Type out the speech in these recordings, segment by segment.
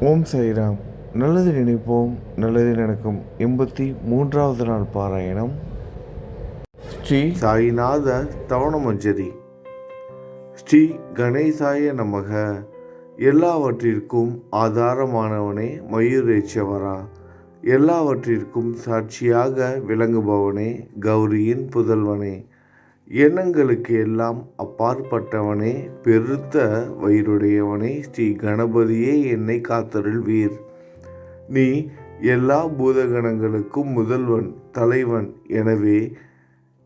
ஓம் சாய்ராம். நல்லது நினைப்போம், நல்லது நடக்கும். 83வது நாள் பாராயணம். ஸ்ரீ சாய்நாத தவணமஞ்சரி. ஸ்ரீ கணேசாய நமக. எல்லாவற்றிற்கும் ஆதாரமானவனே, மயூரேச்சவரா, எல்லாவற்றிற்கும் சாட்சியாக விளங்குபவனே, கௌரியின் புதல்வனே, எண்ணங்களுக்கு எல்லாம் அப்பாற்பட்டவனே, பெருத்த வயிறுடையவனே, ஸ்ரீ கணபதியே என்னை காத்தருள்வீர். நீ எல்லா பூதகணங்களுக்கும் முதல்வன், தலைவன். எனவே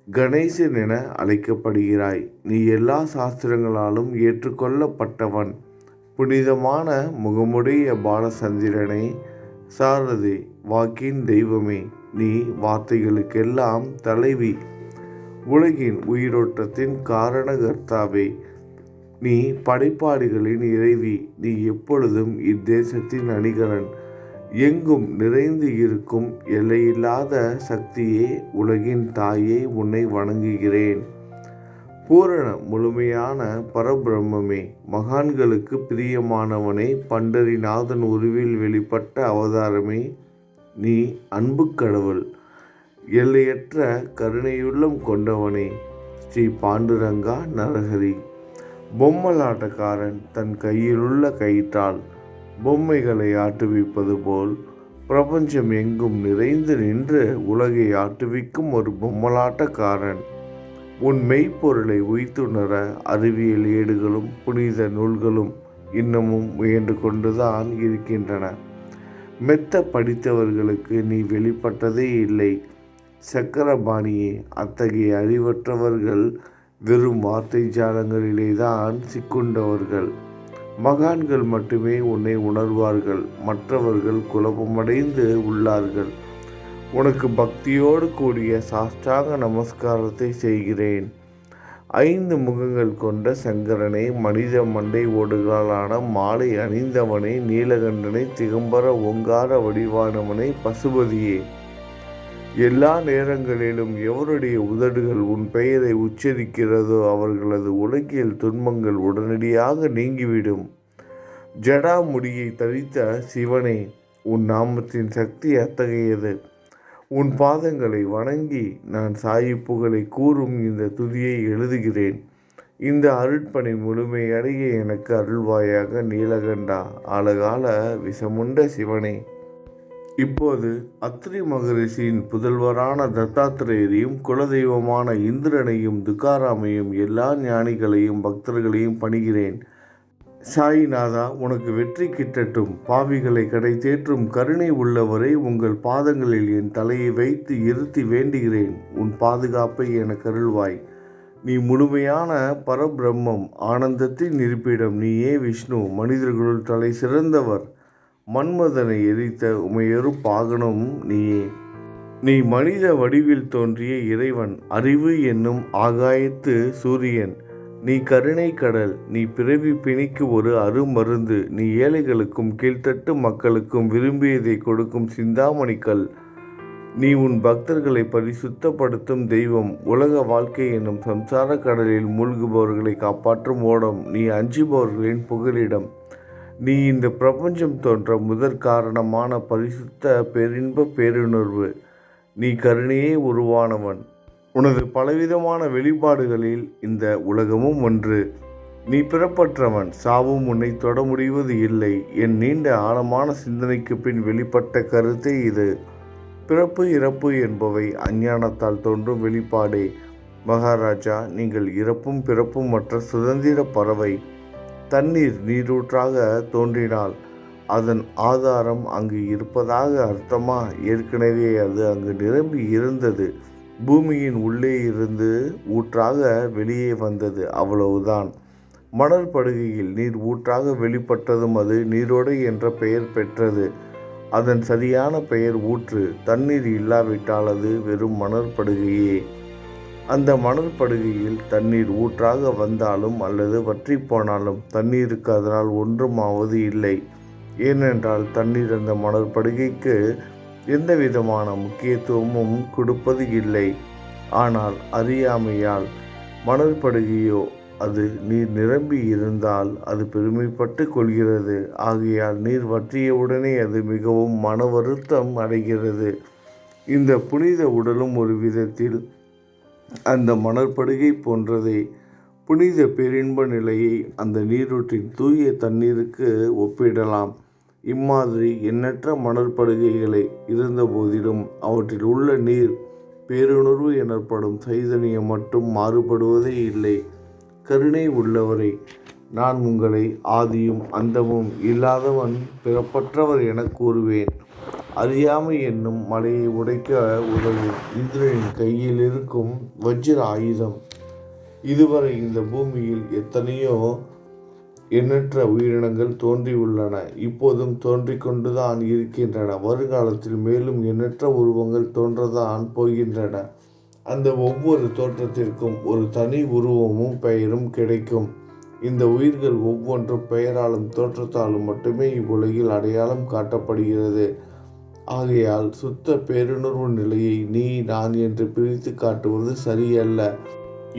கணேசன் என அழைக்கப்படுகிறாய். நீ எல்லா சாஸ்திரங்களாலும் ஏற்றுக்கொள்ளப்பட்டவன். புனிதமான முகமுடைய பாலசந்திரனே, சாரதி, வாக்கின் தெய்வமே, நீ வார்த்தைகளுக்கெல்லாம் தலைவி, உலகின் உயிரோட்டத்தின் காரணகர்த்தாவே, நீ படைப்பாளிகளின் இறைவி. நீ எப்பொழுதும் இத்தேசத்தின் அணிகலன், எங்கும் நிறைந்து இருக்கும் எல்லையில்லாத சக்தியே, உலகின் தாயே, உன்னை வணங்குகிறேன். பூரண முழுமையான பரபிரம்மே, மகான்களுக்கு பிரியமானவனே, பண்டரிநாதன் உருவில் வெளிப்பட்ட அவதாரமே, நீ அன்பு கடவுள், எல்லையற்ற கருணையுள்ளம் கொண்டவனே, ஸ்ரீ பாண்டுரங்கா நரஹரி. பொம்மலாட்டக்காரன் தன் கையிலுள்ள கயிற்றால் பொம்மைகளை ஆட்டுவிப்பது போல் பிரபஞ்சம் எங்கும் நிறைந்து நின்று உலகை ஆட்டுவிக்கும் ஒரு பொம்மலாட்டக்காரன். உன் மெய்ப்பொருளை உய்த்துணர அறிவியல் ஏடுகளும் புனித நூல்களும் இன்னமும் முயன்று கொண்டுதான் இருக்கின்றன. மெத்த படித்தவர்களுக்கு நீ வெளிப்பட்டதே இல்லை. சக்கரபாணியே, அத்தகைய அறிவற்றவர்கள் வெறும் வார்த்தை ஜாலங்களிலேதான் சிக்குண்டவர்கள். மகான்கள் மட்டுமே உன்னை உணர்வார்கள். மற்றவர்கள் குழப்பமடைந்து உள்ளார்கள். உனக்கு பக்தியோடு கூடிய சாஷ்டாங்க நமஸ்காரத்தை செய்கிறேன். 5 முகங்கள் கொண்ட சங்கரனே, மனித மண்டை ஓடுகளான மாலை அணிந்தவனே, நீலகண்டனை, திகம்பர ஓங்கார வடிவானவனே, பசுபதியே, எல்லா நேரங்களிலும் எவருடைய உதடுகள் உன் பெயரை உச்சரிக்கிறதோ அவர்களது உலகியல் துன்பங்கள் உடனடியாக நீங்கிவிடும். ஜடாமுடியை தரித்த சிவனே, உன் நாமத்தின் சக்தி அத்தகையது. உன் பாதங்களை வணங்கி நான் சாயி புகழை கூறும் இந்த துதியை எழுதுகிறேன். இந்த அருட்பணி முழுமையடைய எனக்கு அருள்வாயாக. நீலகண்டா, ஆழகால விஷமுண்ட சிவனே. இப்போது அத்ரி மகரிஷியின் புதல்வரான தத்தாத்திரேயரையும் குலதெய்வமான இந்திரனையும் துக்காராமையும் எல்லா ஞானிகளையும் பக்தர்களையும் பணிகிறேன். சாயிநாதா, உனக்கு வெற்றி கிட்டட்டும். பாவிகளை கடை தேற்றும் கருணை உள்ளவரை, உங்கள் பாதங்களில் என் தலையை வைத்து இருத்தி வேண்டுகிறேன். உன் பாதுகாப்பை எனக்கு அருள்வாய். நீ முழுமையான பரபிரம்மம், ஆனந்தத்தின் இருப்பிடம். நீயே விஷ்ணு, மனிதர்களுள் தலை சிறந்தவர். மன்மதனை எரித்த உமையொரு பாகனும் நீயே. நீ மனித வடிவில் தோன்றிய இறைவன், அறிவு என்னும் ஆகாயத்து சூரியன். நீ கருணை கடல், நீ பிறவி பிணிக்கு ஒரு அருமருந்து. நீ ஏழைகளுக்கும் கீழ்த்தட்டு மக்களுக்கும் விரும்பியதை கொடுக்கும் சிந்தாமணிக்கல். நீ உன் பக்தர்களை பரிசுத்தப்படுத்தும் தெய்வம். உலக வாழ்க்கை என்னும் சம்சார கடலில் மூழ்குபவர்களை காப்பாற்றும் ஓடம். நீ அஞ்சுபவர்களின் புகலிடம். நீ இந்த பிரபஞ்சம் தோன்ற முதற் காரணமான பரிசுத்த பேரின்ப பேருணர்வு. நீ கருணையே உருவானவன். உனது பலவிதமான வெளிப்பாடுகளில் இந்த உலகமும் ஒன்று. நீ பிறப்பற்றவன், சாவும் உன்னை தொட முடிவது இல்லை. என் நீண்ட ஆழமான சிந்தனைக்கு பின் வெளிப்பட்ட கருத்தே இது. பிறப்பு இறப்பு என்பவை அஞ்ஞானத்தால் தோன்றும் வெளிப்பாடே. மகாராஜா, நீங்கள் இறப்பும் பிறப்பும் மற்ற சுதந்திர பறவை. தண்ணீர் நீரூற்றாக தோன்றினால் அதன் ஆதாரம் அங்கு இருப்பதாக அர்த்தமா? ஏற்கனவே அது அங்கு நிரம்பி இருந்தது. பூமியின் உள்ளே இருந்து ஊற்றாக வெளியே வந்தது, அவ்வளவுதான். மணல் படுகையில் நீர் ஊற்றாக வெளிப்பட்டதும் அது நீரோடை என்ற பெயர் பெற்றது. அதன் சரியான பெயர் ஊற்று. தண்ணீர் இல்லாவிட்டால் அது வெறும் மணல் படுகையே. அந்த மணல் படுகையில் தண்ணீர் ஊற்றாக வந்தாலும் அல்லது வற்றி போனாலும் தண்ணீருக்கு அதனால் ஒன்றும் ஆவது இல்லை. ஏனென்றால் தண்ணீர் அந்த மணல் படுகைக்கு எந்த விதமான முக்கியத்துவமும் கொடுப்பது இல்லை. ஆனால் அறியாமையால் மணல் படுகையோ அது நீர் நிரம்பி இருந்தால் அது பெருமைப்பட்டு கொள்கிறது. ஆகையால் நீர் வற்றியவுடனே அது மிகவும் மன வருத்தம் அடைகிறது. இந்த புனித உடலும் ஒரு விதத்தில் அந்த மணற்படுகை போன்றதே. புனித பேரின்ப நிலையை அந்த நீரூற்றின் தூய தண்ணீருக்கு ஒப்பிடலாம். இம்மாதிரி எண்ணற்ற மணற்படுகைகளை இருந்த போதிலும் அவற்றில் உள்ள நீர் பேருணர்வு எனப்படும் சைதன்யம் மட்டும் மாறுபடுவதே இல்லை. கருணை உள்ளவரை, நான் உங்களை ஆதியும் அந்தமும் இல்லாதவன், பிறப்பற்றவர் எனக் கூறுவேன். அறியாமை என்னும் மலையை உடைக்க உதவும் இந்திரனின் கையில் இருக்கும் வஜ்ர ஆயுதம். இதுவரை இந்த பூமியில் எத்தனையோ எண்ணற்ற உயிரினங்கள் தோன்றியுள்ளன, இப்போதும் தோன்றிக் கொண்டுதான் இருக்கின்றன. வருங்காலத்தில் மேலும் எண்ணற்ற உருவங்கள் தோன்றதான் போகின்றன. அந்த ஒவ்வொரு தோற்றத்திற்கும் ஒரு தனி உருவமும் பெயரும் கிடைக்கும். இந்த உயிர்கள் ஒவ்வொன்றும் பெயராலும் தோற்றத்தாலும் மட்டுமே இவ்வுலகில் அடையாளம் காட்டப்படுகிறது. ஆகையால் சுத்த பேருணர்வு நிலையை நீ நான் என்று பிரித்து காட்டுவது சரியல்ல.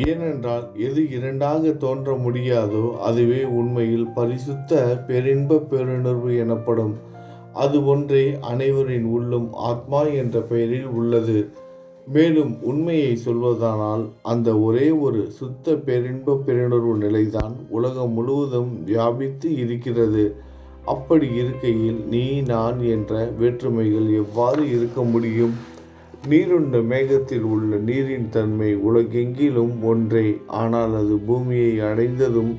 ஏனென்றால் எது இரண்டாக தோன்ற முடியாதோ அதுவே உண்மையில் பரிசுத்த பேரின்ப பேருணர்வு எனப்படும். அது ஒன்றே அனைவரின் உள்ளும் ஆத்மா என்ற பெயரில் உள்ளது. மேலும் உண்மையை சொல்வதானால் அந்த ஒரே ஒரு சுத்த பேரின்ப பேருணர்வு நிலைதான் உலகம் முழுவதும் வியாபித்து இருக்கிறது. அப்படி இருக்கையில் நீ நான் என்ற வேற்றுமைகள் எவ்வாறு இருக்க முடியும்? நீருண்ட மேகத்தில் உள்ள நீரின் தன்மை உலகெங்கிலும் ஒன்றே. ஆனால் அது பூமியை அடைந்ததும்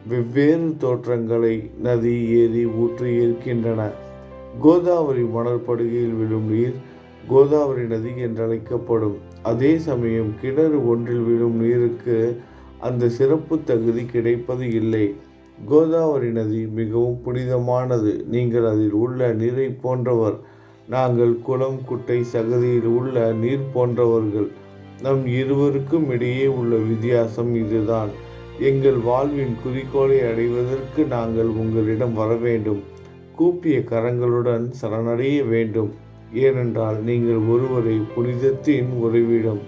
வெவ்வேறு தோற்றங்களை நதி, ஏரி, ஊற்று ஏற்கின்றன. கோதாவரி மணற்படுகையில் விழும் நீர் கோதாவரி நதி என்றழைக்கப்படும். அதே சமயம் கிணறு ஒன்றில் விழும் நீருக்கு அந்த சிறப்பு தகுதி கிடைப்பது இல்லை. கோதாவரி நதி மிகவும் புனிதமானது. நீங்கள் அதில் உள்ள நீரை போன்றவர். நாங்கள் குளம், குட்டை, சகதியில் உள்ள நீர் போன்றவர்கள். நம் இருவருக்கும் இடையே உள்ள வித்தியாசம் இதுதான். எங்கள் வாழ்வின் குறிக்கோளை அடைவதற்கு நாங்கள் உங்களிடம் வர வேண்டும். கூப்பிய கரங்களுடன் சரணடைய வேண்டும். ஏனென்றால் நீங்கள் ஒருவரை புனிதத்தின் உறைவிடம்.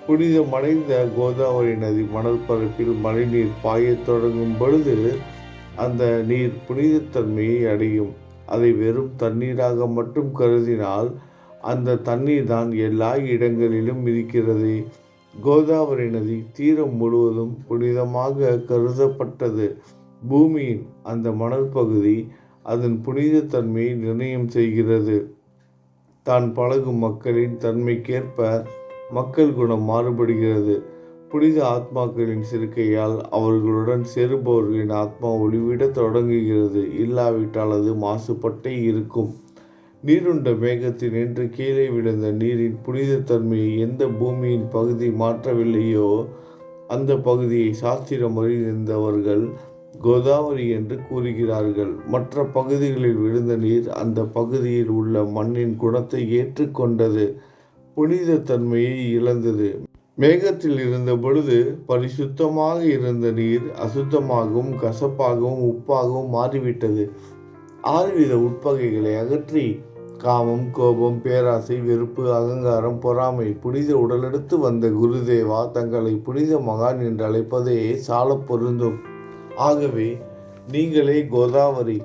புனிதமடைந்த கோதாவரி நதி மணற்பரப்பில் மழைநீர் பாயத் தொடங்கும் பொழுது அந்த நீர் புனிதத்தன்மையை அடையும். அதை வெறும் தண்ணீராக மட்டும் கருதினால் அந்த தண்ணீர் தான் எல்லா இடங்களிலும் இருக்கிறது. கோதாவரி நதி தீரம் முழுவதும் புனிதமாக கருதப்பட்டது. பூமியின் அந்த மணல் பகுதி அதன் புனிதத்தன்மையை நிர்ணயம் செய்கிறது. தான் பழகும் மக்களின் தன்மைக்கேற்ப மக்கள் குணம் மாறுபடுகிறது. புனித ஆத்மாக்களின் சிறுக்கையால் அவர்களுடன் சேருபவர்களின் ஆத்மா ஒளிவிட தொடங்குகிறது. இல்லாவிட்டால் அது மாசுபட்டே இருக்கும். நீருண்ட மேகத்தில் நின்று கீழே விழுந்த நீரின் புனிதத்தன்மையை எந்த பூமியின் பகுதி மாற்றவில்லையோ அந்த பகுதியை சாஸ்திரம் அறிந்தவர்கள் கோதாவரி என்று கூறுகிறார்கள். மற்ற பகுதிகளில் விழுந்த நீர் அந்த பகுதியில் உள்ள மண்ணின் குணத்தை ஏற்றுக்கொண்டது, புனித தன்மையை இழந்தது. மேகத்தில் இருந்த பொழுது பரிசுத்தமாக இருந்த நீர் அசுத்தமாகவும் கசப்பாகவும் உப்பாகவும் மாறிவிட்டது. 6 வித உட்பகைகளை அகற்றி காமம், கோபம், பேராசை, வெறுப்பு, அகங்காரம், பொறாமை புனித உடலெடுத்து வந்த குருதேவா தங்களை புனித மகான் என்று அழைப்பதே சால பொருந்தும். ஆகவே நீங்களே கோதாவரி,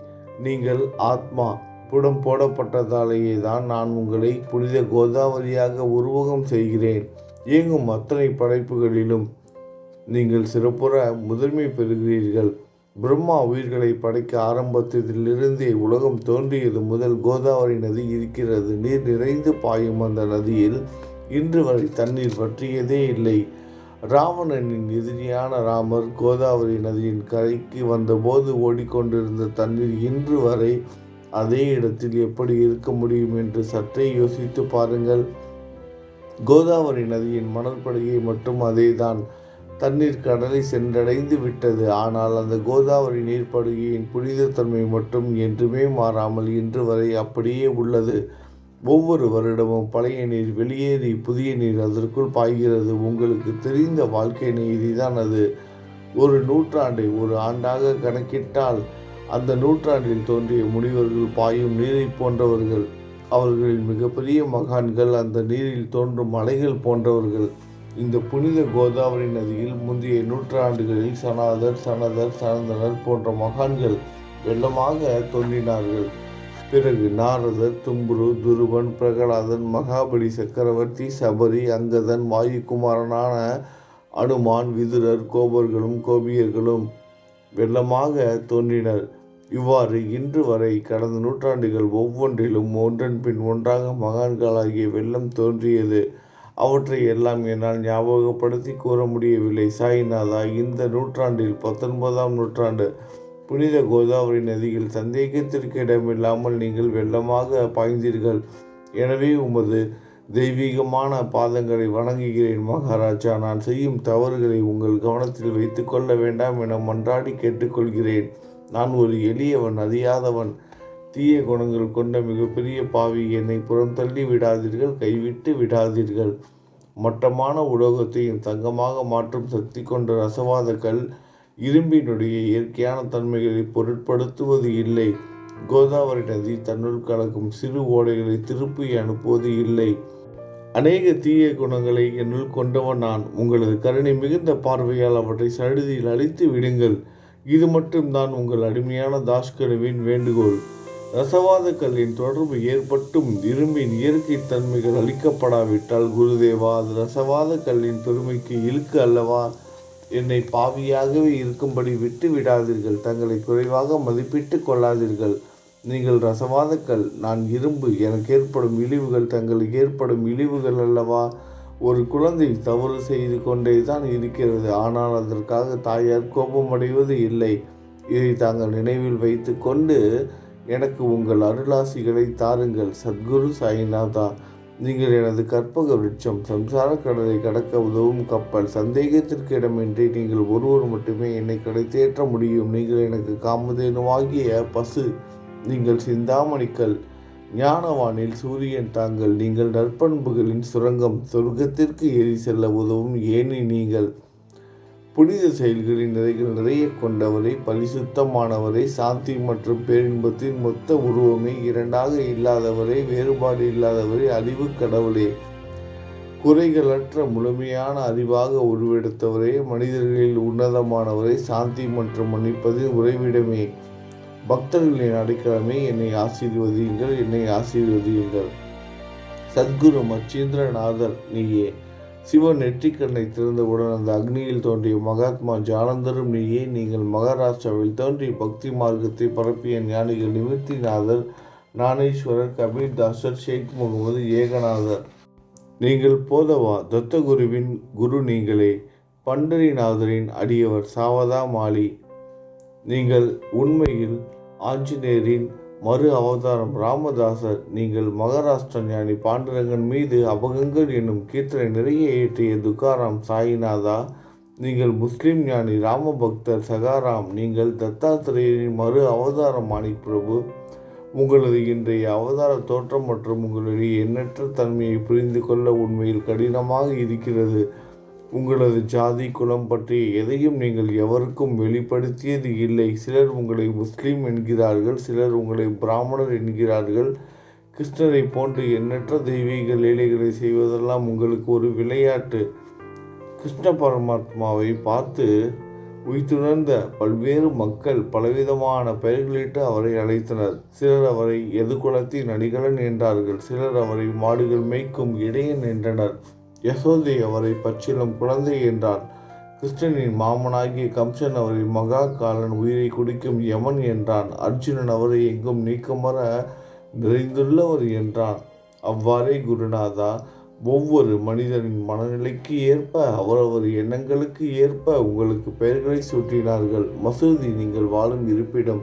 நீங்கள் ஆத்மா. புடம் போடப்பட்டதாலேயே தான் நான் உங்களை புனித கோதாவரியாக உருவகம் செய்கிறேன். இயங்கும் அத்தனை படைப்புகளிலும் நீங்கள் சிறப்புற முதன்மை பெறுகிறீர்கள். பிரம்மா உயிர்களை படைக்க ஆரம்பத்திலிருந்தே உலகம் தோன்றியது முதல் கோதாவரி நதி இருக்கிறது. நீர் நிறைந்து பாயும் அந்த நதியில் இன்று வரை தண்ணீர் வற்றியதே இல்லை. ராவணனின் எதிரியான ராமர் கோதாவரி நதியின் கரைக்கு வந்தபோது ஓடிக்கொண்டிருந்த தண்ணீர் இன்று வரை அதே இடத்தில் எப்படி இருக்க முடியும் என்று சற்றே யோசித்து பாருங்கள். கோதாவரி நதியின் மணற்படுகை மட்டும் அதேதான். தண்ணீர் கடலை சென்றடைந்து விட்டது. ஆனால் அந்த கோதாவரி நீர்ப்படுகையின் புனிதத்தன்மை மட்டும் என்றுமே மாறாமல் இன்று வரை அப்படியே உள்ளது. ஒவ்வொரு வருடமும் பழைய நீர் வெளியேறி புதிய நீர் அதற்குள் பாய்கிறது. உங்களுக்கு தெரிந்த வாழ்க்கை நீதிதான் அது. ஒரு நூற்றாண்டை ஒரு ஆண்டாக கணக்கிட்டால் அந்த நூற்றாண்டில் தோன்றிய முனிவர்கள் பாயும் நீரை போன்றவர்கள். அவர்களின் மிகப்பெரிய மகான்கள் அந்த நீரில் தோன்றும் மலைகள் போன்றவர்கள். இந்த புனித கோதாவரி நதியில் முந்தைய நூற்றாண்டுகளில் சனதர், சனந்தனர் போன்ற மகான்கள் வெள்ளமாக தோன்றினார்கள். பிறகு நாரதர், தும்புரு, துருவன், பிரகலாதன், மகாபலி சக்கரவர்த்தி, சபரி, அங்கதன், வாயுகுமாரனான அனுமான், விதுரர், கோபியர்களும் வெள்ளமாக தோன்றினர். இவ்வாறு இன்று வரை கடந்த நூற்றாண்டுகள் ஒவ்வொன்றிலும் ஒன்றன் பின் ஒன்றாக மகான்களாகிய வெள்ளம் தோன்றியது. அவற்றை எல்லாம் என்னால் ஞாபகப்படுத்தி கூற முடியவில்லை. சாய்நாதா, இந்த நூற்றாண்டில் 19ஆம் நூற்றாண்டு புனித கோதாவரி நதியில் சந்தேகத்திற்கு இடமில்லாமல் நீங்கள் வெள்ளமாக பாய்ந்தீர்கள். எனவே உமது தெய்வீகமான பாதங்களை வணங்குகிறேன் மகாராஜா. நான் செய்யும் தவறுகளை உங்கள் கவனத்தில் வைத்து கொள்ள வேண்டாம் என மன்றாடி கேட்டுக்கொள்கிறேன். நான் ஒரு எளியவன், அறியாதவன், தீய குணங்கள் கொண்ட மிகப்பெரிய பாவி. என்னை புறம் தள்ளி விடாதீர்கள், கைவிட்டு விடாதீர்கள். மட்டமான உலோகத்தையும் தங்கமாக மாற்றும் சக்தி கொண்ட ரசவாத கல் இரும்பினுடைய இயற்கையான தன்மைகளை பொருட்படுத்துவது இல்லை. கோதாவரி நதி தன்னுள் கலக்கும் சிறு ஓடைகளை திருப்பி அனுப்புவது இல்லை. அநேக தீய குணங்களை என்னுள் கொண்டவன் நான். உங்களது கருணை மிகுந்த பார்வையால் அவற்றை சடுதியில் அழித்து விடுங்கள். இது மட்டும்தான் உங்கள் அடிமையான தாஸ்கனுவின் வேண்டுகோள். ரசவாத கல்லின் தொடர்பு ஏற்பட்டும் இரும்பின் இயற்கை தன்மைகள் அளிக்கப்படாவிட்டால் குருதேவா, அது ரசவாத கல்லின் பெருமைக்கு இழுக்கு அல்லவா? என்னை பாவியாகவே இருக்கும்படி விட்டு விடாதீர்கள். தங்களை குறைவாக மதிப்பிட்டு கொள்ளாதீர்கள். நீங்கள் ரசவாத கல், நான் இரும்பு. எனக்கு ஏற்படும் இழிவுகள் தங்களுக்கு ஏற்படும் இழிவுகள் அல்லவா? ஒரு குழந்தை தவறு செய்து கொண்டே தான் இருக்கிறது. ஆனால் அதற்காக தாயார் கோபமடைவது இல்லை. இதை தாங்கள் நினைவில் வைத்து கொண்டு எனக்கு உங்கள் அருளாசிகளை தாருங்கள். சத்குரு சாய்நாதா, நீங்கள் எனது கற்பக விருட்சம், சம்சார கடலை கடக்க உதவும் கப்பல். சந்தேகத்திற்கு இடமின்றி நீங்கள் ஒருவர் மட்டுமே என்னை கடைத்தேற்ற முடியும். நீங்கள் எனக்கு காமதேனுவாகிய பசு, நீங்கள் சிந்தாமணிக்கல், ஞானவானில் சூரியன் தாங்கள். நீங்கள் நற்பண்புகளின் சுரங்கம், சொர்க்கத்திற்கு ஏறி செல்ல உதவும் ஏனி நீங்கள். புனித செயல்களின் நிறைகள் நிறைய கொண்டவரை, பரிசுத்தமானவரை, சாந்தி மற்றும் பேரின்பத்தின் மொத்த உருவமே, இரண்டாக இல்லாதவரே, வேறுபாடு இல்லாதவரே, அறிவு கடவுளே, குறைகளற்ற முழுமையான அறிவாக உருவெடுத்தவரே, மனிதர்களில் உன்னதமானவரே, சாந்தி மற்றும் மன்னிப்பதின் உறைவிடமே, பக்தர்களின் அடைக்கலமே, என்னை ஆசீர்வதியுங்கள், என்னை ஆசீர்வதியுங்கள். சத்குரு மச்சீந்திரநாதர் நீயே. சிவன் நெற்றிக்கண்ணை திறந்தவுடன் அந்த அக்னியில் தோன்றிய மகாத்மா ஜாலந்தரும் நீயே. நீங்கள் மகாராஷ்டிராவில் தோன்றி பக்தி மார்க்கத்தை பரப்பிய ஞானிகள் நிவர்த்திநாதர், ஞானேஸ்வரர், கபீர்தாசர், ஷேக் முகமது, ஏகநாதர். நீங்கள் போதவா, தத்தகுருவின் குரு நீங்களே. பண்டரிநாதரின் அடியவர் சாவதா மாலி. நீங்கள் உண்மையில் ஆஞ்சநேயரின் மறு அவதாரம் ராமதாசர். நீங்கள் மகாராஷ்டிர ஞானி பாண்டுரங்கன் மீது அபகங்கள் என்னும் கீர்த்தனை நிறைய இயற்றிய துக்காராம். சாய்நாதா, நீங்கள் முஸ்லிம் ஞானி ராமபக்தர் சகாராம். நீங்கள் தத்தாத்திரேயரின் மறு அவதாரம் மாணிக் பிரபு. உங்களது இன்றைய அவதார தோற்றம் மற்றும் உங்களுடைய எண்ணற்ற தன்மையை புரிந்து கொள்ள உண்மையில் கடினமாக இருக்கிறது. உங்களது ஜாதி குலம் பற்றி எதையும் நீங்கள் எவருக்கும் வெளிப்படுத்தியது இல்லை. சிலர் உங்களை முஸ்லீம் என்கிறார்கள், சிலர் உங்களை பிராமணர் என்கிறார்கள். கிருஷ்ணரை போன்று எண்ணற்ற தெய்வீக லீலைகளை செய்வதெல்லாம் உங்களுக்கு ஒரு விளையாட்டு. கிருஷ்ண பரமாத்மாவை பார்த்து உய்த்துணர்ந்த பல்வேறு மக்கள் பலவிதமான பெயர்களிட்டு அவரை அழைத்தனர். சிலர் அவரை எதுகுலத்தின் அடிகளன் என்றார்கள், சிலர் அவரை மாடுகள் மேய்க்கும் இடையன் என்றனர். யசோதை அவரை பச்சிலம் குழந்தை என்றார். கிருஷ்ணனின் மாமனாகிய கம்சன் அவரை மகா காலன், உயிரை குடிக்கும் யமன் என்றான். அர்ஜுனன் அவரை எங்கும் நீக்கமர நிறைந்துள்ளவர் என்றான். அவ்வாறே குருநாதா, ஒவ்வொரு மனிதனின் மனநிலைக்கு ஏற்ப, அவரவர் எண்ணங்களுக்கு ஏற்ப உங்களுக்கு பெயர்களை சூட்டினார்கள். மசூதி நீங்கள் வாழும் இருப்பிடம்.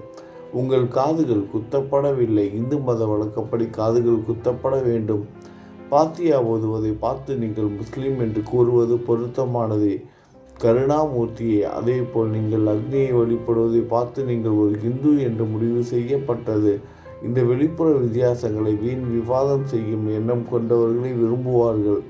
உங்கள் காதுகள் குத்தப்படவில்லை. இந்து மத வழக்கப்படி காதுகள் குத்தப்பட வேண்டும். பாத்தியா ஓதுவதை பார்த்து நீங்கள் முஸ்லீம் என்று கூறுவது பொருத்தமானதே. கருணாமூர்த்தியே, அதே போல் நீங்கள் அக்னியை வழிபடுவதை பார்த்து நீங்கள் ஒரு இந்து என்று முடிவு செய்யப்பட்டது. இந்த வெளிப்புற வித்தியாசங்களை வீண் விவாதம் செய்யும் எண்ணம் கொண்டவர்களை விரும்புவார்கள்.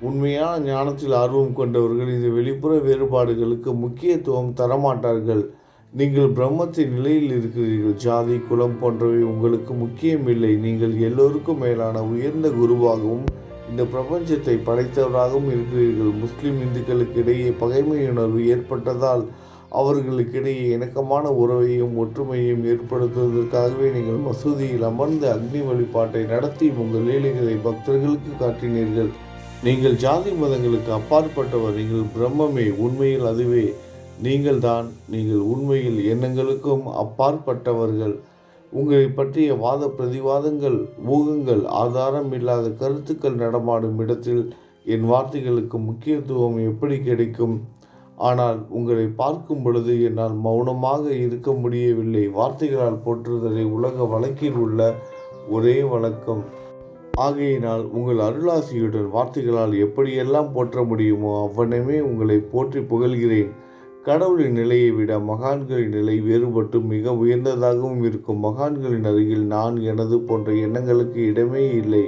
உண்மையான ஞானத்தில் ஆர்வம் கொண்டவர்கள் இந்த வெளிப்புற வேறுபாடுகளுக்கு முக்கியத்துவம் தரமாட்டார்கள். நீங்கள் பிரம்மத்தின் நிலையில் இருக்கிறீர்கள். ஜாதி குலம் போன்றவை உங்களுக்கு முக்கியமில்லை. நீங்கள் எல்லோருக்கும் மேலான உயர்ந்த குருவாகவும் இந்த பிரபஞ்சத்தை படைத்தவராகவும் இருக்கிறீர்கள். முஸ்லிம் இந்துக்களுக்கு இடையே பகைமையுணர்வு ஏற்பட்டதால் அவர்களுக்கிடையே இணக்கமான உறவையும் ஒற்றுமையையும் ஏற்படுத்துவதற்காகவே நீங்கள் மசூதியில் அமர்ந்து அக்னி வழிபாட்டை நடத்தி உங்கள் லீலைகளை பக்தர்களுக்கு காட்டினீர்கள். நீங்கள் ஜாதி மதங்களுக்கு அப்பாற்பட்டவர். நீங்கள் பிரம்மமே, உண்மையில் அதுவே நீங்கள்தான். நீங்கள் உண்மையில் எண்ணங்களுக்கும் அப்பாற்பட்டவர்கள். உங்களை பற்றிய வாத பிரதிவாதங்கள், ஊகங்கள், ஆதாரம் இல்லாத கருத்துக்கள் நடமாடும் இடத்தில் என் வார்த்தைகளுக்கு முக்கியத்துவம் எப்படி கிடைக்கும்? ஆனால் உங்களை பார்க்கும் பொழுது என்னால் மௌனமாக இருக்க முடியவில்லை. வார்த்தைகளால் போற்றுதலை உலக வழக்கில் உள்ள ஒரே வழக்கம். ஆகையினால் உங்கள் அருளாசியுடன் வார்த்தைகளால் எப்படியெல்லாம் போற்ற முடியுமோ அவ்வண்ணமே உங்களை போற்றி புகழ்கிறேன். கடவுளின் நிலையை விட மகான்களின் நிலை வேறுபட்டு மிக உயர்ந்ததாகவும் இருக்கும். மகான்களின் அருகில் நான், எனது போன்ற எண்ணங்களுக்கு இடமே இல்லை.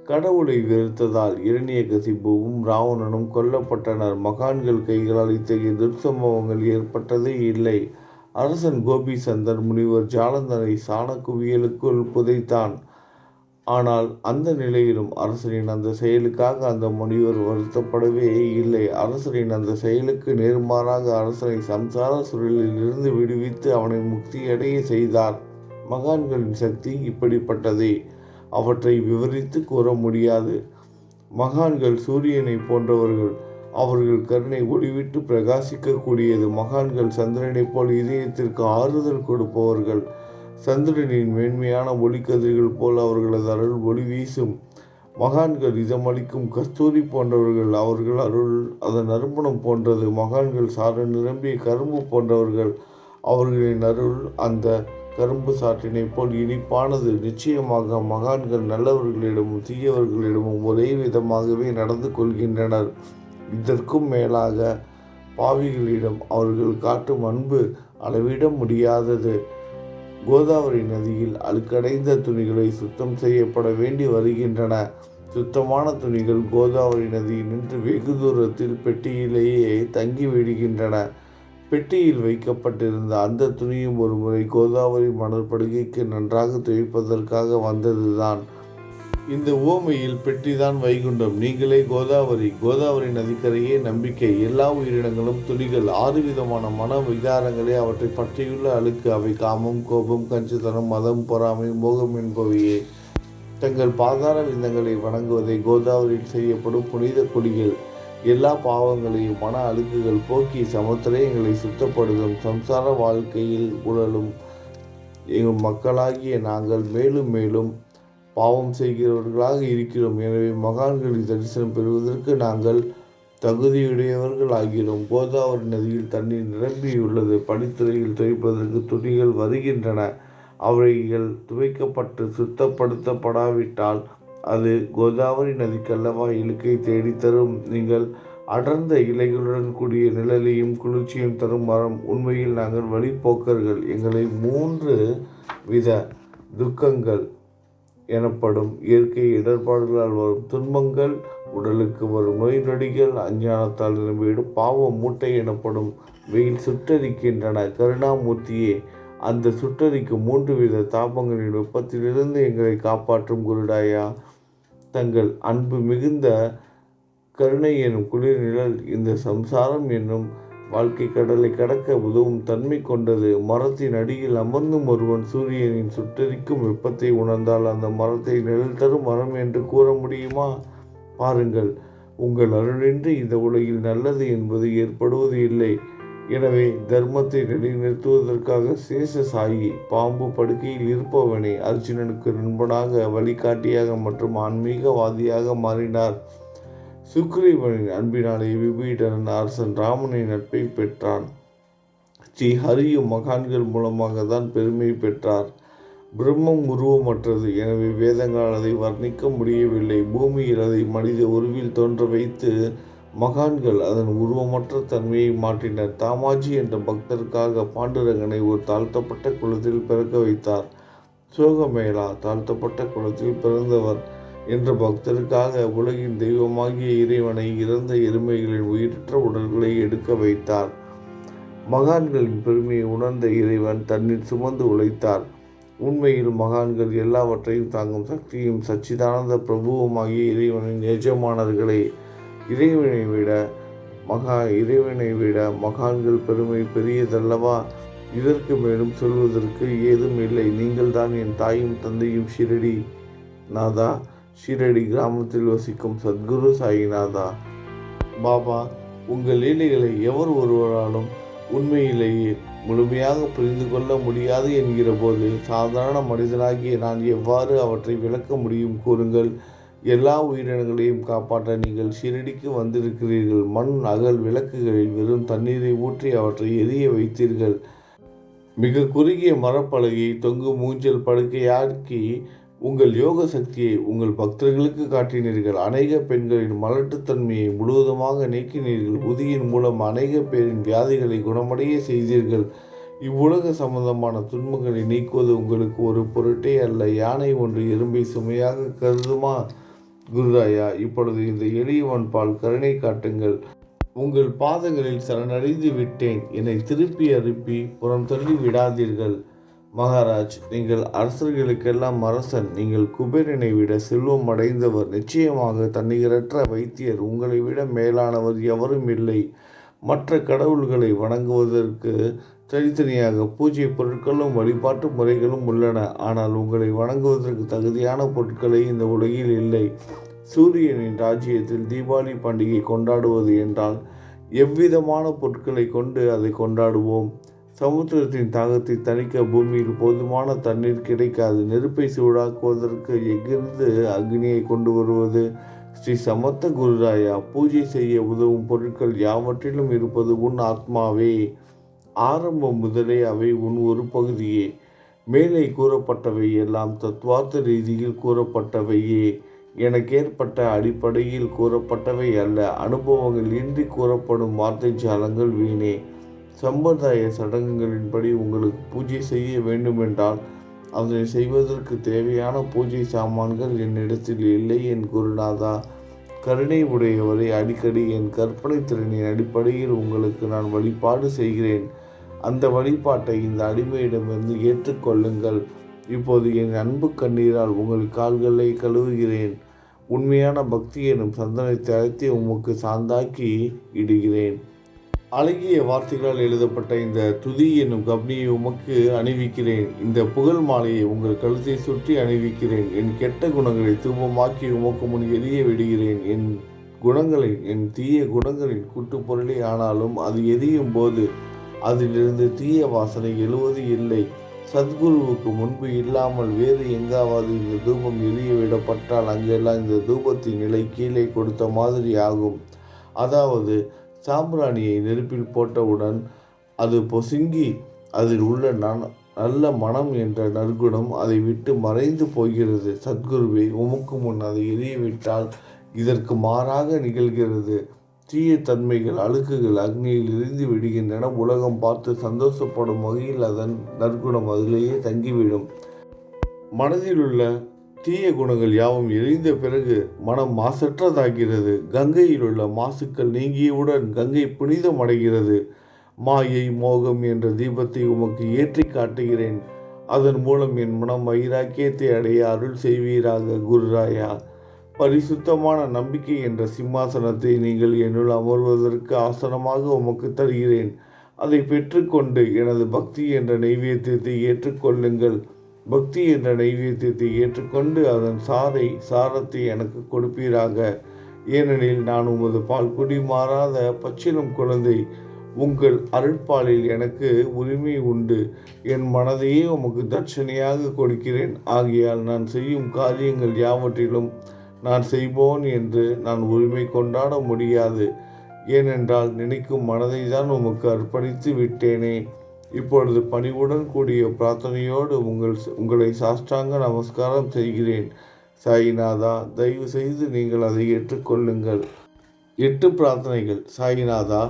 கடவுளை வெறுத்ததால் இரணியகசிபுவும் ராவணனும் கொல்லப்பட்டனர். மகான்கள் கைகளால் இத்தகைய துர்சம்பவங்கள் ஏற்பட்டதே இல்லை. அரசன் கோபிசந்தர் முனிவர் ஜாலந்தனை சாணக்குவியலுக்குள் புதைத்தான். ஆனால் அந்த நிலையிலும் அரசனின் அந்த செயலுக்காக அந்த முனிவர் வருத்தப்படவே இல்லை. அரசனின் அந்த செயலுக்கு நேர்மாறாக அரசனை சம்சார சுழலில் இருந்து விடுவித்து அவனை முக்தியடைய செய்தார். மகான்களின் சக்தி இப்படிப்பட்டதே. அவற்றை விவரித்து கூற முடியாது. மகான்கள் சூரியனை போன்றவர்கள். அவர்கள் கருணை ஒளிவிட்டு பிரகாசிக்கக்கூடியது. மகான்கள் சந்திரனைப் போல் இதயத்திற்கு ஆறுதல் கொடுப்பவர்கள். சந்திரனின் மேன்மையான ஒளிக்கதிர்கள் போல் அவர்களது அருள் ஒளி வீசும். மகான்கள் இதமளிக்கும் கஸ்தூரி போன்றவர்கள். அவர்கள் அருள் அதன் நறுமணம் போன்றது. மகான்கள் சாறு நிரம்பிய கரும்பு போன்றவர்கள். அவர்களின் அருள் அந்த கரும்பு சாற்றினை போல் இனிப்பானது. நிச்சயமாக மகான்கள் நல்லவர்களிடமும் தீயவர்களிடமும் ஒரே விதமாகவே நடந்து கொள்கின்றனர். இதற்கும் மேலாக பாவிகளிடம் அவர்கள் காட்டும் அன்பு அளவிட முடியாதது. கோதாவரி நதியில் அழுக்கடைந்த துணிகளை சுத்தம் செய்யப்பட வேண்டி வருகின்றன. சுத்தமான துணிகள் கோதாவரி நதியில் நின்று வெகு தூரத்தில் பெட்டியிலேயே தங்கி விடுகின்றன. பெட்டியில் வைக்கப்பட்டிருந்த அந்த துணியும் ஒரு முறை கோதாவரி மணற்படுகைக்கு நன்றாக துவைப்பதற்காக வந்ததுதான். இந்த உவமையில் பெட்டிதான் வைகுண்டம். நீங்களே கோதாவரி. கோதாவரி நதிக்கரையே நம்பிக்கை. எல்லா உயிரினங்களும் துணிகள். 6 விதமான மன விகாரங்களே அவற்றை பற்றியுள்ள அழுக்கு. அவை காமம், கோபம், கஞ்சுத்தனம், மதம், பொறாமை, மோகம் என்பவையே. தங்கள் பாதார விந்தங்களை வணங்குவதை கோதாவரியில் செய்யப்படும் புனித குளிகள். எல்லா பாவங்களையும் மன அழுக்குகள் போக்கி சமுத்திரங்களை சுத்தப்படுத்தும். சம்சார வாழ்க்கையில் உழலும் எங்கள் மக்களாகிய நாங்கள் மேலும் மேலும் பாவம் செய்கிறவர்களாக இருக்கிறோம். எனவே மகான்களின் தரிசனம் பெறுவதற்கு நாங்கள் தகுதியுடையவர்கள் ஆகிறோம். கோதாவரி நதியில் தண்ணீர் நிரம்பியுள்ளது. படித்துறையில் துவைப்பதற்கு துணிகள் வருகின்றன. அவைகள் துவைக்கப்பட்டு சுத்தப்படுத்தப்படாவிட்டால் அது கோதாவரி நதிக்கல்லவா இழுக்கை தேடித்தரும். நீங்கள் அடர்ந்த இலைகளுடன் கூடிய நிழலையும் குளிர்ச்சியும் தரும் மரம். உண்மையில் நாங்கள் வழிப்போக்கர்கள். எங்களை 3 வித துக்கங்கள் எனப்படும் இயற்கை இடர்பாடுகளால் வரும் துன்பங்கள், உடலுக்கு வரும் நோய் நொடிகள், அஞ்ஞானத்தால் நிரம்பிவிடும் பாவ மூட்டை எனப்படும் வெயில் சுட்டரிக்கின்றன. கருணாமூர்த்தியே, அந்த சுட்டரிக்கும் 3 வித தாபங்களின் வெப்பத்திலிருந்து எங்களை காப்பாற்றும் குருடாயா. தங்கள் அன்பு மிகுந்த கருணை எனும் குளிர் நிழல் இந்த சம்சாரம் என்னும் வாழ்க்கை கடலை கடக்க உதவும் தன்மை கொண்டது. மரத்தின் அடியில் அமர்ந்தும் ஒருவன் சூரியனின் சுட்டரிக்கும் வெப்பத்தை உணர்ந்தால் அந்த மரத்தை நிழல் தரும் மரம் என்று கூற முடியுமா? பாருங்கள், உங்கள் அருளின்றி இந்த உலகில் நல்லது என்பது ஏற்படுவது இல்லை. எனவே தர்மத்தை நிலைநிறுத்துவதற்காக சேஷசாயி பாம்பு படுக்கையில் இருப்பவனே அர்ஜுனனுக்கு நண்பனாக, வழிகாட்டியாக மற்றும் ஆன்மீகவாதியாக மாறினார். சுக்ரீவனின் அன்பினாலே விபீடனன் அரசன் ராமனின் நட்பை பெற்றான். ஸ்ரீ ஹரியும் மகான்கள் மூலமாக தான் பெருமை பெற்றார். பிரம்மம் உருவமற்றது. எனவே வேதங்களால் அதை வர்ணிக்க முடியவில்லை. பூமியில் அதை மனித உருவில் தோன்ற வைத்து மகான்கள் அதன் உருவமற்ற தன்மையை மாற்றினர். தாமாஜி என்ற பக்தருக்காக பாண்டுரங்கனை ஒரு தாழ்த்தப்பட்ட குலத்தில் பிறக்க வைத்தார். சோகமேளா தாழ்த்தப்பட்ட குலத்தில் பிறந்தவர் என்ற பக்தருக்காக உலகின் தெய்வமாகிய இறைவனை இறந்த எருமைகளின் உயிரற்ற உடல்களை எடுக்க வைத்தார். மகான்களின் பெருமையை உணர்ந்த இறைவன் தண்ணீர் சுமந்து உழைத்தார். உண்மையில் மகான்கள் எல்லாவற்றையும் தாங்கும் சக்தியும் சச்சிதானந்த பிரபுவுமாகிய இறைவனின் எஜமானர்களே. இறைவனை விட மகான்கள் பெருமை பெரியதல்லவா? இதற்கு மேலும் சொல்வதற்கு ஏதும் இல்லை. நீங்கள் தான் என் தாயும் தந்தையும் ஷிரடி நாதா. ஷிரடி கிராமத்தில் வசிக்கும் சத்குரு சாயிநாதா. பாபா, உங்கள் லீலைகளை எவர் ஒருவராலும் உண்மையிலேயே முழுமையாக புரிந்து கொள்ள முடியாது என்கிற போது சாதாரண மனிதனாகிய நான் எவ்வாறு அவற்றை விளக்க முடியும் கூறுங்கள். எல்லா உயிரினங்களையும் காப்பாற்ற நீங்கள் ஷிரடிக்கு வந்திருக்கிறீர்கள். மண் அகல் விளக்குகளில் வெறும் தண்ணீரை ஊற்றி அவற்றை எரிய வைத்தீர்கள். மிக குறுகிய மரப்பலகையை தொங்கும் ஊஞ்சல் படுக்கையாக்கி உங்கள் யோக சக்தியை உங்கள் பக்தர்களுக்கு காட்டினீர்கள். அநேக பெண்களின் மலட்டுத்தன்மையை முழுவதுமாக நீக்கினீர்கள். உதியின் மூலம் அநேக பேரின் வியாதிகளை குணமடைய செய்தீர்கள். இவ்வுலக சம்பந்தமான துன்பங்களை நீக்குவது உங்களுக்கு ஒரு பொருட்டே அல்ல. யானை ஒன்று எறும்பை சுமையாக கருதுமா? குருராயா, இப்பொழுது இந்த எளியவன் பால் கருணை காட்டுங்கள். உங்கள் பாதங்களில் சரணடைந்து விட்டேன். என்னை திருப்பி அனுப்பி புறம் தள்ளி விடாதீர்கள். மகாராஜ், நீங்கள் அரசர்களுக்கெல்லாம் அரசன். நீங்கள் குபேரனை விட செல்வம் அடைந்தவர். நிச்சயமாக தன்னிகரற்ற வைத்தியர். உங்களை விட மேலானவர் எவரும் இல்லை. மற்ற கடவுள்களை வணங்குவதற்கு தனித்தனியாக பூஜை பொருட்களும் வழிபாட்டு முறைகளும் உள்ளன. ஆனால் உங்களை வணங்குவதற்கு தகுதியான பொருட்களே இந்த உலகில் இல்லை. சூரியனின் ராஜ்யத்தில் தீபாவளி பண்டிகை கொண்டாடுவது என்றால் எவ்விதமான பொருட்களை கொண்டு அதை கொண்டாடுவோம்? சமுத்திரத்தின் தாகத்தை தணிக்க பூமியில் போதுமான தண்ணீர் கிடைக்காது. நெருப்பை சூடாக்குவதற்கு எங்கிருந்து அக்னியை கொண்டு வருவது? ஸ்ரீ சமர்த்த குருராயா, பூஜை செய்ய உதவும் பொருட்கள் யாவற்றிலும் இருப்பது உன் ஆத்மாவே. ஆரம்பம் முதலே அவை உன் ஒரு பகுதியே. மேலே கூறப்பட்டவை எல்லாம் தத்துவார்த்த ரீதியில் கூறப்பட்டவையே. எனக்கேற்பட்ட அடிப்படையில் கூறப்பட்டவை அல்ல. அனுபவங்கள் இன்றி கூறப்படும் வார்த்தை ஜாலங்கள் வீணே. சம்பிரதாய சடங்குகளின்படி உங்களுக்கு பூஜை செய்ய வேண்டுமென்றால் அதனை செய்வதற்கு தேவையான பூஜை சாமான்கள் என்னிடத்தில் இல்லை. என் குருநாதா, கருணை உடையவரை, அடிக்கடி என் கற்பனை திறனின் அடிப்படையில் உங்களுக்கு நான் வழிபாடு செய்கிறேன். அந்த வழிபாட்டை இந்த அடிமையிடமிருந்து ஏற்றுக்கொள்ளுங்கள். இப்போது என் அன்பு கண்ணீரால் உங்கள் கால்களை கழுவுகிறேன். உண்மையான பக்தி எனும் சந்தனத்தை அழைத்து உமக்கு சாந்தாக்கி இடுகிறேன். அழகிய வார்த்தைகளால் எழுதப்பட்ட இந்த துதி என்னும் கப்னியை உமக்கு அணிவிக்கிறேன். இந்த புகழ் மாலையை உங்கள் கழுத்தை சுற்றி அணிவிக்கிறேன். என் கெட்ட குணங்களை தூபமாக்கி உமக்கு முன் எரிய விடுகிறேன். என் தீய குணங்களின் கூட்டுப்பொருளே. ஆனாலும் அது எரியும் போது அதிலிருந்து தீய வாசனை எழுவது இல்லை. சத்குருவுக்கு முன்பு இல்லாமல் வேறு எங்காவது இந்த தூபம் எரிய விடப்பட்டால் அங்கெல்லாம் இந்த தூபத்தின் நிலை கீழே கொடுத்த மாதிரி ஆகும். அதாவது சாம்பிராணியை நெருப்பில் போட்டவுடன் அது பொசுங்கி அதில் உள்ள நல்ல மனம் என்ற நற்குணம் அதை விட்டு மறைந்து போகிறது. சத்குருவே, உமக்கு முன் அதை எரியவிட்டால் இதற்கு மாறாக நிகழ்கிறது. தீய தன்மைகள், அழுக்குகள் அக்னியில் எரிந்து விடுகின்றன. உலகம் பார்த்து சந்தோஷப்படும் வகையில் அதன் நற்குணம் அதிலேயே தங்கிவிடும். மனதில் உள்ள தீய குணங்கள் யாவும் எரிந்த பிறகு மனம் மாசற்றதாகிறது. கங்கையில் உள்ள மாசுக்கள் நீங்கியவுடன் கங்கை புனிதம் அடைகிறது. மாயை மோகம் என்ற தீபத்தை உமக்கு ஏற்றி காட்டுகிறேன். அதன் மூலம் என் மனம் வைராக்கியத்தை அடைய அருள் செய்வீராக குருராயா. பரிசுத்தமான நம்பிக்கை என்ற சிம்மாசனத்தை நீங்கள் என்னுள் அமர்வதற்கு ஆசனமாக உமக்கு தருகிறேன். அதை பெற்றுக்கொண்டு எனது பக்தி என்ற நைவேத்தியத்தை ஏற்றுக்கொள்ளுங்கள். பக்தி என்ற நைவேத்தியத்தை ஏற்றுக்கொண்டு அதன் சாரத்தை எனக்கு கொடுப்பீராக. ஏனெனில் நான் உமது பால் குடி மாறாத பச்சிலம் குழந்தை. உங்கள் அருட்பாலில் எனக்கு உரிமை உண்டு. என் மனதையே உமக்கு தட்சணையாக கொடுக்கிறேன். ஆகையால் நான் செய்யும் காரியங்கள் யாவற்றிலும் நான் செய்வோன் என்று நான் உரிமை கொண்டாட முடியாது. ஏனென்றால் நினைக்கும் மனதை தான் உமக்கு அர்ப்பணித்து விட்டேனே. இப்பொழுது பணிவுடன் கூடிய பிரார்த்தனையோடு உங்களை சாஷ்டாங்க நமஸ்காரம் செய்கிறேன். சாயிநாதா, தயவு செய்து நீங்கள் அதை ஏற்றுக்கொள்ளுங்கள். 8 பிரார்த்தனைகள். சாயிநாதா,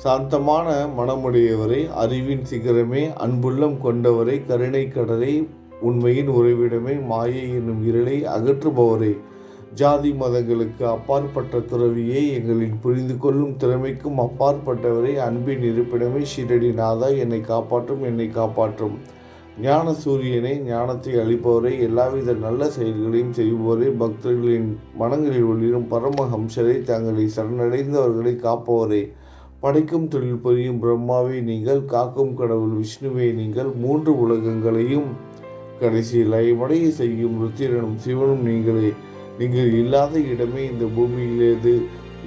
சாந்தமான மனமுடையவரே, அறிவின் சிகரமே, அன்புள்ளம் கொண்டவரே, கருணை கடலே, உண்மையின் உறைவிடமே, மாயை என்னும் இருளை அகற்றுபவரே, ஜாதி மதங்களுக்கு அப்பாற்பட்ட துறவியே, எங்களின் புரிந்து கொள்ளும் திறமைக்கும் அப்பாற்பட்டவரே, அன்பின் இருப்பிடமே, ஷிரடி நாதா, என்னை காப்பாற்றும். ஞான சூரியனே, ஞானத்தை அளிப்பவரே, எல்லாவித நல்ல செயல்களையும் செய்வோரே, பக்தர்களின் மனங்களில் ஒளிரும் பரமஹம்சரே, தங்களை சரணடைந்தவர்களை காப்பவரே, படைக்கும் தொழில் புரியும் பிரம்மாவே நீங்கள், காக்கும் கடவுள் விஷ்ணுவே நீங்கள், மூன்று உலகங்களையும் கடைசி லயமடைய செய்யும் ருத்திரனும் சிவனும் நீங்களே. நீங்கள் இல்லாத இடமே இந்த பூமியிலேது.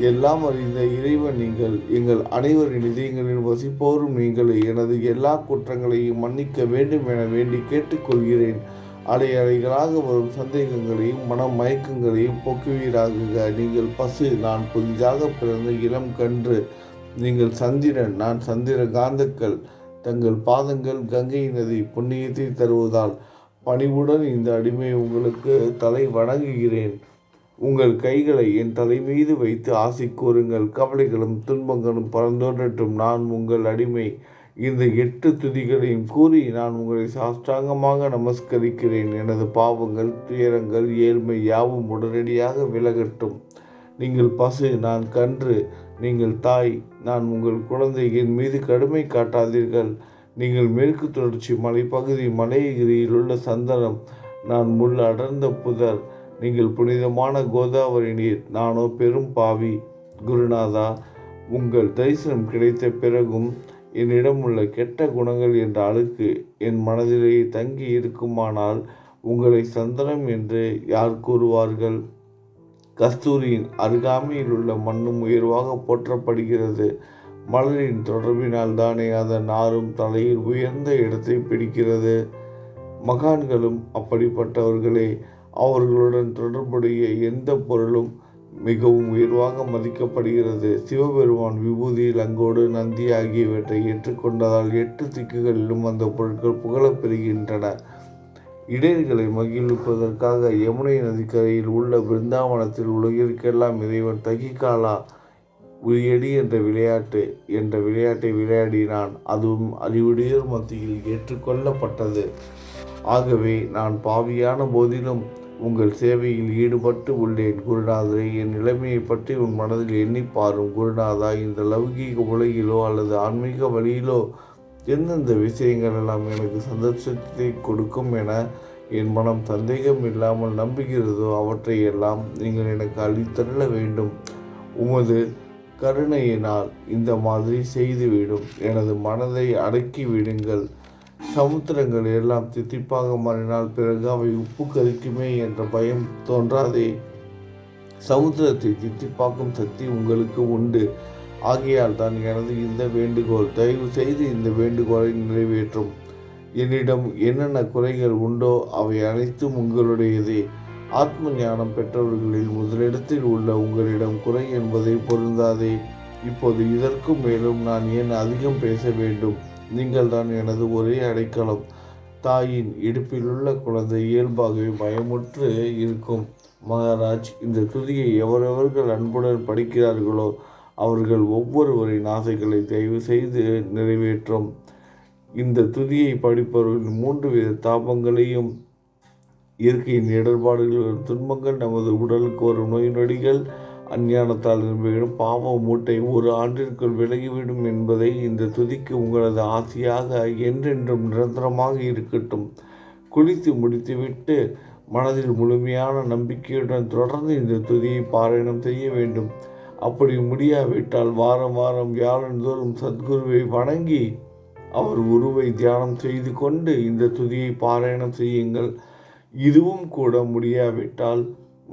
எல்லாம் அறிந்த இறைவன் நீங்கள். எங்கள் அனைவரின் இதயங்களில் வசிப்போரும் நீங்களே. எனது எல்லா குற்றங்களையும் மன்னிக்க வேண்டும் என வேண்டி கேட்டுக்கொள்கிறேன். அலை அலைகளாக வரும் சந்தேகங்களையும் மயக்கங்களையும் போக்குவீராக. நீங்கள் பசு, நான் புதிதாக பிறந்த இளம் கன்று. நீங்கள் சந்திரன், நான் சந்திர காந்தக்கள். தங்கள் பாதங்கள் கங்கை நதி புண்ணியத்தை தருவதால் பணிவுடன் இந்த அடிமை உங்களுக்கு தலை வணங்குகிறேன். உங்கள் கைகளை என் தலை மீது வைத்து ஆசை கூறுங்கள். கவலைகளும் துன்பங்களும் பறந்தோன்றட்டும். நான் உங்கள் அடிமை. இந்த 8 துதிகளையும் கூறி நான் உங்களை சாஷ்டாங்கமாக நமஸ்கரிக்கிறேன். எனது பாவங்கள், துயரங்கள், ஏழ்மை யாவும் உடனடியாக விலகட்டும். நீங்கள் பசு, நான் கன்று. நீங்கள் தாய், நான் உங்கள் குழந்தை. என் மீது கடுமை காட்டாதீர்கள். நீங்கள் மேற்கு தொடர்ச்சி மலைப்பகுதி மலையகிரியில் உள்ள சந்தனம். நான் முள் அடர்ந்த புதர். நீங்கள் புனிதமான கோதாவரி நீர். நானோ பெரும் பாவி. குருநாதா, உங்கள் தரிசனம் கிடைத்த பிறகும் என்னிடம் உள்ள கெட்ட குணங்கள் என்ற அழுக்கு என் மனதிலேயே தங்கி இருக்குமானால் உங்களை சந்தனம் என்று யார் கூறுவார்கள்? கஸ்தூரியின் அருகாமையில் உள்ள மண்ணும் உயர்வாக போற்றப்படுகிறது. மலரின் தொடர்பினால் தானே அதன் நாரும் தலையில் உயர்ந்த இடத்தை பிடிக்கிறது. மகான்களும் அப்படிப்பட்டவர்களே. அவர்களுடன் தொடர்புடைய எந்த பொருளும் மிகவும் உயர்வாக மதிக்கப்படுகிறது. சிவபெருமான் விபூதி, லங்கோடு, நந்தி ஆகியவற்றை ஏற்றுக்கொண்டதால் 8 திக்குகளிலும் அந்த பொருட்கள் புகழப் பெறுகின்றன. இடையர்களை மகிழ்விப்பதற்காக யமுனை நதிக்கரையில் உள்ள பிருந்தாவனத்தில் உலகிற்கெல்லாம் இறைவன் தகிகாலா உரியடி என்ற விளையாட்டை விளையாடினான். அதுவும் அறிவுடையோர் மத்தியில் ஏற்றுக்கொள்ளப்பட்டது. ஆகவே நான் பாவியான போதிலும் உங்கள் சேவையில் ஈடுபட்டு உள்ளேன். குருநாதரே, என் நிலைமையை பற்றி உன் மனதில் எண்ணி பாரும். குருநாதா, இந்த லௌகீக உலகிலோ அல்லது ஆன்மீக வழியிலோ எந்தெந்த விஷயங்கள் எல்லாம் எனக்கு சந்தோஷத்தை கொடுக்கும் என என் மனம் சந்தேகம் இல்லாமல் நம்புகிறதோ அவற்றையெல்லாம் நீங்கள் எனக்கு அளித்தருள வேண்டும். உமது கருணையினால் இந்த மாதிரி செய்துவிடும். எனது மனதை அடக்கி விடுங்கள். சமுத்திரங்கள் எல்லாம் தித்திப்பாக மாறினால் பிறகு அவை உப்பு கரிக்குமே என்ற பயம் தோன்றாதே. சமுத்திரத்தை தித்திப்பாக்கும் சக்தி உங்களுக்கு உண்டு. ஆகையால் தான் எனது இந்த வேண்டுகோள். தயவு செய்து இந்த வேண்டுகோளை நிறைவேற்றும். என்னிடம் என்னென்ன குறைகள் உண்டோ அவை அனைத்தும் உங்களுடையதே. ஆத்ம ஞானம் பெற்றவர்களில் முதலிடத்தில் உள்ள உங்களிடம் குறை என்பதை பொருந்தாதே. இப்போது இதற்கும் மேலும் நான் ஏன் அதிகம் பேச வேண்டும்? நீங்கள் தான் எனது ஒரே அடைக்கலம். தாயின் இடுப்பிலுள்ள குழந்தை இயல்பாகவே பயமுற்று இருக்கும். மகாராஜ், இந்த துதியை எவரவர்கள் அன்புடன் படிக்கிறார்களோ அவர்கள் ஒவ்வொருவரின் ஆசைகளை தயவு செய்து நிறைவேற்றும். இந்த துதியை படிப்பவர்களின் 3 வித தாபங்களையும், இயற்கையின் இடர்பாடுகள், துன்பங்கள், நமது உடலுக்கு வரும் நோய் நொடிகள், அஞ்ஞானத்தால் நிரம்பிவிடும் பாவ மூட்டை 1 ஆண்டிற்குள் விலகிவிடும் என்பதை இந்த துதிக்கு உங்களது ஆசையாக என்றென்றும் நிரந்தரமாக இருக்கட்டும். குளித்து முடித்துவிட்டு மனதில் முழுமையான நம்பிக்கையுடன் தொடர்ந்து இந்த துதியை பாராயணம் செய்ய வேண்டும். அப்படி முடியாவிட்டால் வாரம் வாரம் வியாழந்தோறும் சத்குருவை வணங்கி அவர் உருவை தியானம் செய்து கொண்டு இந்த துதியை பாராயணம் செய்யுங்கள். இதுவும் கூட முடியாவிட்டால்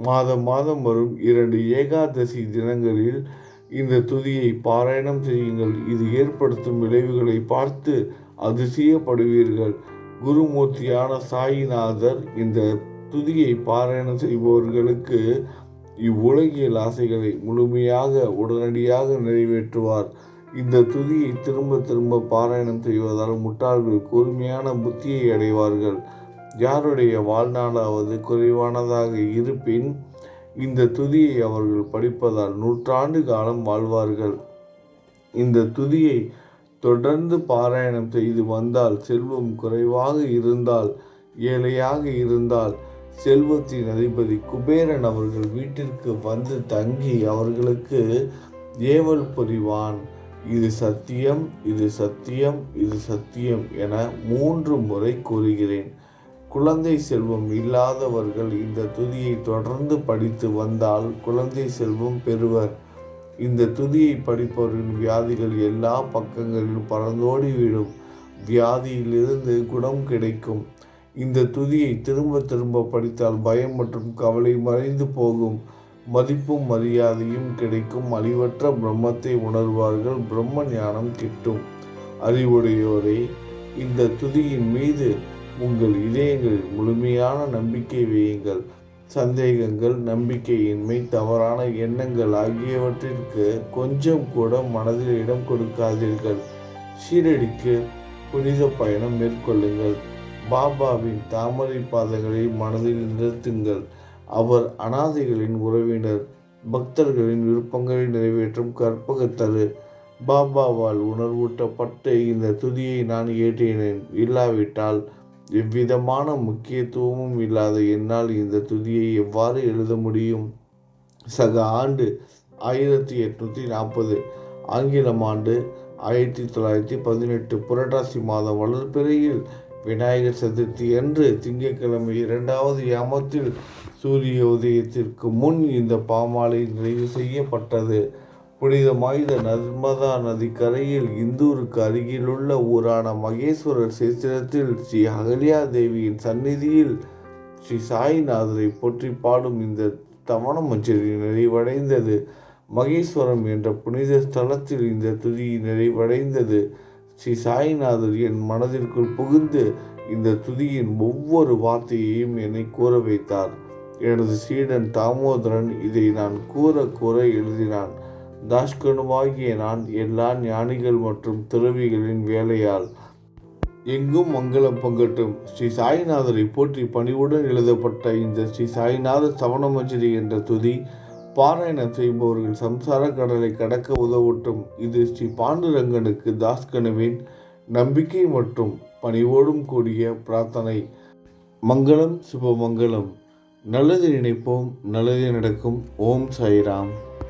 மாதம் வரும் 2 ஏகாதசி தினங்களில் இந்த துதியை பாராயணம் செய்யுங்கள். இது ஏற்படுத்தும் விளைவுகளை பார்த்து அதிசயப்படுவீர்கள். குருமூர்த்தியான சாயிநாதர் இந்த துதியை பாராயணம் செய்பவர்களுக்கு இவ்வுலகியல் ஆசைகளை முழுமையாக உடனடியாக நிறைவேற்றுவார். இந்த துதியை திரும்ப திரும்ப பாராயணம் செய்வதால் முட்டாள்கள் கூர்மையான புத்தியை அடைவார்கள். யாருடைய வாழ்நாளாவது குறைவானதாக இருப்பின் இந்த துதியை அவர்கள் படிப்பதால் 100 ஆண்டு காலம் வாழ்வார்கள். இந்த துதியை தொடர்ந்து பாராயணம் செய்து வந்தால், செல்வம் குறைவாக இருந்தால், ஏழையாக இருந்தால், செல்வத்தின் அதிபதி குபேரன் அவர்கள் வீட்டிற்கு வந்து தங்கி அவர்களுக்கு ஏவல் புரிவான். இது சத்தியம், இது சத்தியம், இது சத்தியம் என 3 முறை கூறுகிறேன். குழந்தை செல்வம் இல்லாதவர்கள் இந்த துதியை தொடர்ந்து படித்து வந்தால் குழந்தை செல்வம் பெறுவர். இந்த துதியை படிப்பவர்களின் வியாதிகள் எல்லா பக்கங்களிலும் பறந்தோடிவிடும். வியாதியிலிருந்து குணம் கிடைக்கும். இந்த துதியை திரும்ப திரும்ப படித்தால் பயம் மற்றும் கவலை மறைந்து போகும். மதிப்பும் மரியாதையும் கிடைக்கும். அழிவற்ற பிரம்மத்தை உணர்வார்கள். பிரம்ம ஞானம் கிட்டும். அறிவுடையோரே, இந்த துதியின் மீது உங்கள் இதயங்களில் முழுமையான நம்பிக்கை வையுங்கள். சந்தேகங்கள், நம்பிக்கையின்மை, தவறான எண்ணங்கள் ஆகியவற்றிற்கு கொஞ்சம் கூட மனதில் இடம் கொடுக்காதீர்கள். ஷீரடிக்கு புனித பயணம் மேற்கொள்ளுங்கள். பாபாவின் தாமரை பாதங்களை மனதில் நிறுத்துங்கள். அவர் அனாதைகளின் உறவினர். பக்தர்களின் விருப்பங்களை நிறைவேற்றும் கற்பகத்தரு. பாபாவால் உணர்வூட்டப்பட்டு இந்த துதியை நான் இயற்றினேன். இல்லாவிட்டால் எவ்விதமான முக்கியத்துவமும் இல்லாத என்னால் இந்த துதியை எவ்வாறு எழுத முடியும்? சக ஆண்டு 1840, ஆங்கிலம் ஆண்டு 1918, புரட்டாசி மாதம் வளர்பிறையில் விநாயகர் சதுர்த்தி அன்று திங்கட்கிழமை 2வது யாமத்தில் சூரிய உதயத்திற்கு முன் இந்த பாமாலை நிறைவு செய்யப்பட்டது. புனிதமாய்ந்த நர்மதா நதி கரையில் இந்தூருக்கு அருகிலுள்ள ஊரான மகேஸ்வரர் சேத்திரத்தில் ஸ்ரீ அகல்யா தேவியின் சந்நிதியில் ஸ்ரீ சாய்நாதரை போற்றி பாடும் இந்த தவண மஞ்சரி நிறைவடைந்தது. மகேஸ்வரம் என்ற புனித ஸ்தலத்தில் இந்த துதி நிறைவடைந்தது. ஸ்ரீ சாய்நாதர் என் மனதிற்குள் புகுந்து இந்த துதியின் ஒவ்வொரு வார்த்தையையும் என்னை கூற வைத்தார். எனது சீடன் தாமோதரன் இதை நான் கூற எழுதினான். தாஷ்கனுவாகிய நான் எல்லா ஞானிகள் மற்றும் துறவிகளின் வேலையால் எங்கும் மங்களம் பொங்கட்டும். ஸ்ரீ சாய்நாதரை போற்றி பணிவுடன் எழுதப்பட்ட இந்த ஸ்ரீ சாய்நாத சவணமஞ்சரி என்ற துதி பாராயணம் செய்பவர்கள் சம்சார கடலை கடக்க உதவட்டும். இது ஸ்ரீ பாண்டுரங்கனுக்கு தாஸ்கனுவின் நம்பிக்கை மற்றும் பணிவோடும் கூடிய பிரார்த்தனை. மங்களம், சுபமங்கலம். நல்லது நினைப்போம், நல்லதே நடக்கும். ஓம் சாய்ராம்.